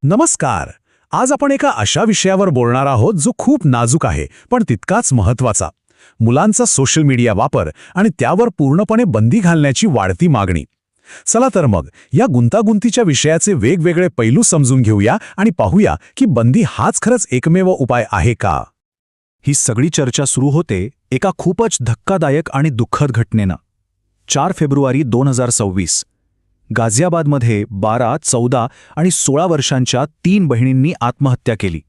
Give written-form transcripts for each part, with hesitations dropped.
नमस्कार. आज आपण एका अशा विषयावर बोलणार आहोत जो खूप नाजूक आहे पण तितकाच महत्त्वाचा. मुलांचा सोशल मीडिया वापर आणि त्यावर पूर्णपणे बंदी घालण्याची वाढती मागणी. चला तर मग या गुंतागुंतीच्या विषयाचे वेगवेगळे पैलू समजून घेऊया आणि पाहूया की बंदी हाच खरंच एकमेव उपाय आहे का. ही सगळी चर्चा सुरू होते एका खूपच धक्कादायक आणि दुःखद घटनेनं. 4 फेब्रुवारी 2026 गाझियाबादमध्ये 12, 14 आणि 16 वर्षांच्या 3 बहिणींनी आत्महत्या केली.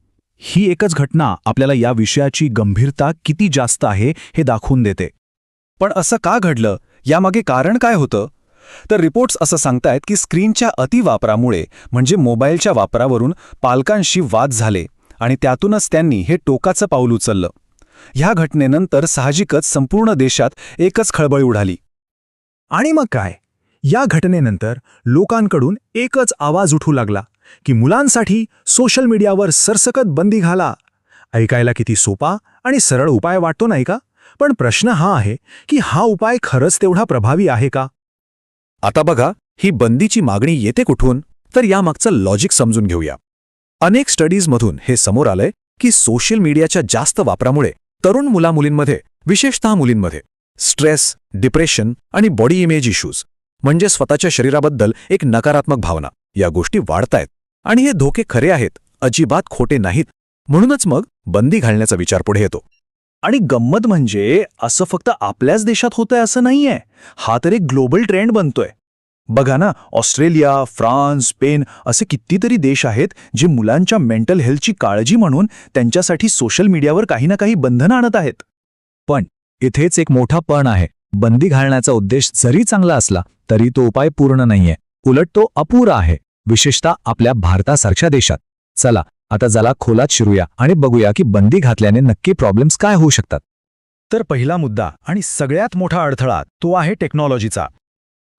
ही एकच घटना आपल्याला या विषयाची गंभीरता किती जास्त आहे हे दाखवून देते. पण असं का घडलं, यामागे कारण काय होतं? तर रिपोर्ट्स असं सांगतायत की स्क्रीनच्या अतिवापरामुळे म्हणजे मोबाईलच्या वापरावरून पालकांशी वाद झाले आणि त्यातूनच त्यांनी हे टोकाचं पाऊल उचललं. ह्या घटनेनंतर साहजिकच संपूर्ण देशात एकच खळबळ उडाली. आणि मग काय, या घटनेनंतर लोकांकडून एकच आवाज उठू लागला की मुलांसाठी सोशल मीडियावर सरसकट बंदी घाला. ऐकायला किती सोपा आणि सरळ उपाय वाटतो नाही का? पण प्रश्न हा आहे की हा उपाय खरंच तेवढा प्रभावी आहे का? आता बघा, ही बंदीची मागणी येते कुठून, तर यामागचं लॉजिक समजून घेऊया. अनेक स्टडीजमधून हे समोर आलंय की सोशल मीडियाच्या जास्त वापरामुळे तरुण मुलामुलींमध्ये, विशेषतः मुलींमध्ये, स्ट्रेस, डिप्रेशन आणि बॉडी इमेज इश्यूज म्हणजे स्वतःच्या शरीराबद्दल एक नकारात्मक भावना, या गोष्टी वाढतायत. आणि हे धोके खरे आहेत, अजिबात खोटे नाहीत. म्हणूनच मग बंदी घालण्याचा विचार पुढे येतो. आणि गंमत म्हणजे असं फक्त आपल्याच देशात होतंय असं नाहीये. हा तर एक ग्लोबल ट्रेंड बनतोय. बघा ना, ऑस्ट्रेलिया, फ्रान्स, स्पेन असे कितीतरी देश आहेत जे मुलांच्या मेंटल हेल्थची काळजी म्हणून त्यांच्यासाठी सोशल मीडियावर काही ना काही बंधनं आणत आहेत. पण इथेच एक मोठा पण आहे. बंदी घालण्याचा उद्देश जरी चांगला असला तरी तो उपाय पूर्ण नाहीये. उलट तो अपुरा आहे, विशेषतः आपल्या भारतासारख्या देशात. चला आता जरा खोलात शिरूया आणि बघूया की बंदी घातल्याने नक्की प्रॉब्लेम्स काय होऊ शकतात. तर पहिला मुद्दा आणि सगळ्यात मोठा अडथळा तो आहे टेक्नॉलॉजीचा.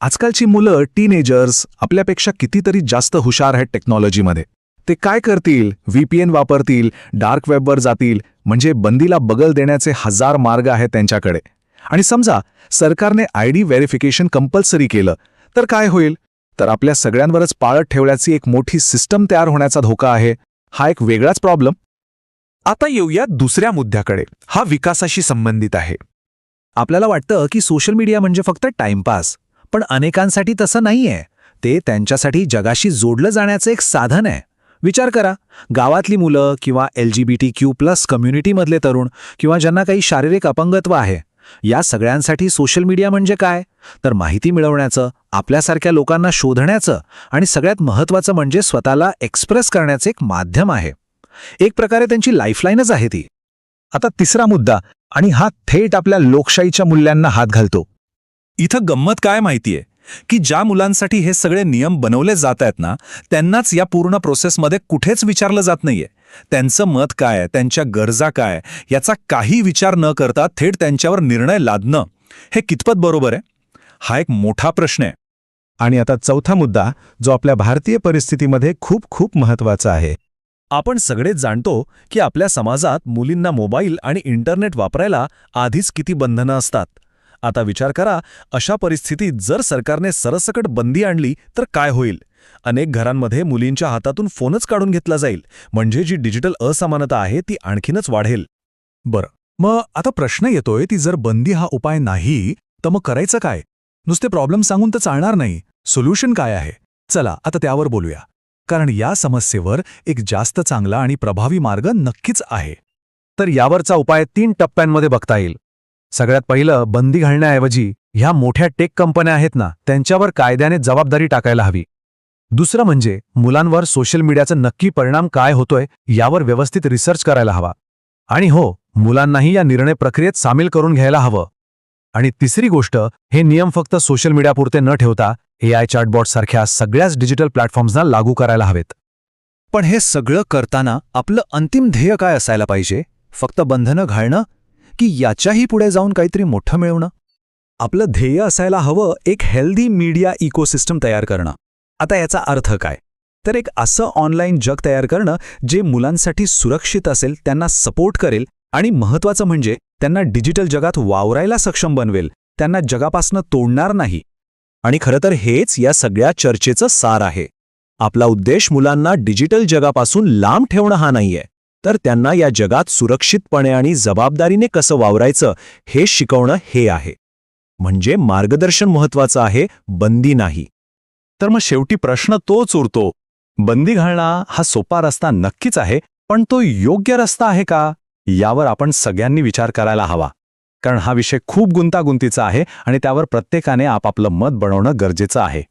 आजकालची मुलं, टीनेजर्स आपल्यापेक्षा कितीतरी जास्त हुशार आहेत टेक्नॉलॉजीमध्ये. ते काय करतील? VPN वापरतील, डार्क वेबवर जातील, म्हणजे बंदीला बगल देण्याचे 1000 मार्ग आहेत त्यांच्याकडे. आणि समजा सरकारने ID व्हेरिफिकेशन कंपल्सरी केलं तर काय होईल? तर आपल्या सगळ्यांवरच पाळत ठेवण्याची एक मोठी सिस्टम तयार होण्याचा धोका आहे. हा एक वेगळाच प्रॉब्लेम. आता येऊया दुसऱ्या मुद्द्याकडे. हा विकासाशी संबंधित आहे. आपल्याला वाटतं की सोशल मीडिया म्हणजे फक्त टाइमपास, पण अनेकांसाठी तसं नाहीये. ते त्यांच्यासाठी जगाशी जोडलं जाण्याचं एक साधन आहे. विचार करा, गावातली मुलं किंवा LGBTQ+ कम्युनिटीमधले तरुण किंवा ज्यांना काही शारीरिक अपंगत्व आहे, या सगळ्यांसाठी सोशल मीडिया म्हणजे काय? तर माहिती मिळवण्याचं, आपल्यासारख्या लोकांना शोधण्याचं आणि सगळ्यात महत्त्वाचं म्हणजे स्वतःला एक्सप्रेस करण्याचं एक माध्यम आहे. एक प्रकारे त्यांची लाईफलाईनच आहे ती. आता तिसरा मुद्दा, आणि हा थेट आपल्या लोकशाहीच्या मूल्यांना हात घालतो. इथं गंमत काय माहितीये की ज्या मुलांसाठी हे सगळे नियम बनवले जात आहेत ना, त्यांनाच या पूर्ण प्रोसेसमध्ये कुठेच विचारलं जात नाहीये. त्यांचं मत काय, त्यांच्या गरजा काय, याचा काही विचार न करता थेट त्यांच्यावर निर्णय लादणं, हे कितपत बरोबर आहे? हा एक मोठा प्रश्न आहे. आणि आता चौथा मुद्दा, जो आपल्या भारतीय परिस्थितीमध्ये खूप खूप महत्त्वाचा आहे. आपण सगळेच जाणतो की आपल्या समाजात मुलींना मोबाईल आणि इंटरनेट वापरायला आधीच किती बंधनं असतात. आता विचार करा, अशा परिस्थितीत जर सरकारने सरसकट बंदी आणली तर काय होईल? अनेक घरांमध्ये मुलींच्या हातातून फोनच काढून घेतला जाईल, म्हणजे जी डिजिटल असमानता आहे ती आणखीनच वाढेल. बरं, मग आता प्रश्न येतोय ती जर बंदी हा उपाय नाही तर मग करायचं काय? नुसते प्रॉब्लेम सांगून तर चालणार नाही. सोल्युशन काय आहे? चला आता त्यावर बोलूया, कारण या समस्येवर एक जास्त चांगला आणि प्रभावी मार्ग नक्कीच आहे. तर यावरचा उपाय 3 टप्प्यांमध्ये बघता येईल. सगळ्यात पहिलं, बंदी घालण्याऐवजी ह्या मोठ्या टेक कंपन्या आहेत ना, त्यांच्यावर कायद्याने जबाबदारी टाकायला हवी. दुसरं म्हणजे मुलांवर सोशल मीडियाचा नक्की परिणाम काय होतोय यावर व्यवस्थित रिसर्च करायला हवा. आणि हो, मुलांनाही या निर्णय प्रक्रियेत सामील करून घ्यायला हवं. आणि तिसरी गोष्ट, हे नियम फक्त सोशल मीडियापुरते न ठेवता AI चॅटबॉट सारख्या सगळ्याच डिजिटल प्लॅटफॉर्म्सना लागू करायला हवेत. पण हे सगळं करताना आपलं अंतिम ध्येय काय असायला पाहिजे? फक्त बंधनं घालणं की याच्याही पुढे जाऊन काहीतरी मोठं मिळवणं? आपलं ध्येय असायला हवं एक हेल्दी मीडिया इकोसिस्टम तयार करणं. आता याचा अर्थ काय? तर एक असं ऑनलाईन जग तयार करणं जे मुलांसाठी सुरक्षित असेल, त्यांना सपोर्ट करेल आणि महत्त्वाचं म्हणजे त्यांना डिजिटल जगात वावरायला सक्षम बनवेल, त्यांना जगापासनं तोडणार नाही. आणि खरं तर हेच या सगळ्या चर्चेचं सार आहे. आपला उद्देश मुलांना डिजिटल जगापासून लांब ठेवणं हा नाहीये, तर त्यांना या जगात सुरक्षितपणे आणि जबाबदारीने कसं वावरायचं हे शिकवणं हे आहे. म्हणजे मार्गदर्शन महत्वाचं आहे, बंदी नाही. तर मग शेवटी प्रश्न तोच उरतो, बंदी घालणं हा सोपा रस्ता नक्कीच आहे, पण तो योग्य रस्ता आहे का, यावर आपण सगळ्यांनी विचार करायला हवा. कारण हा विषय खूप गुंतागुंतीचा आहे आणि त्यावर प्रत्येकाने आपापलं मत बनवणं गरजेचं आहे.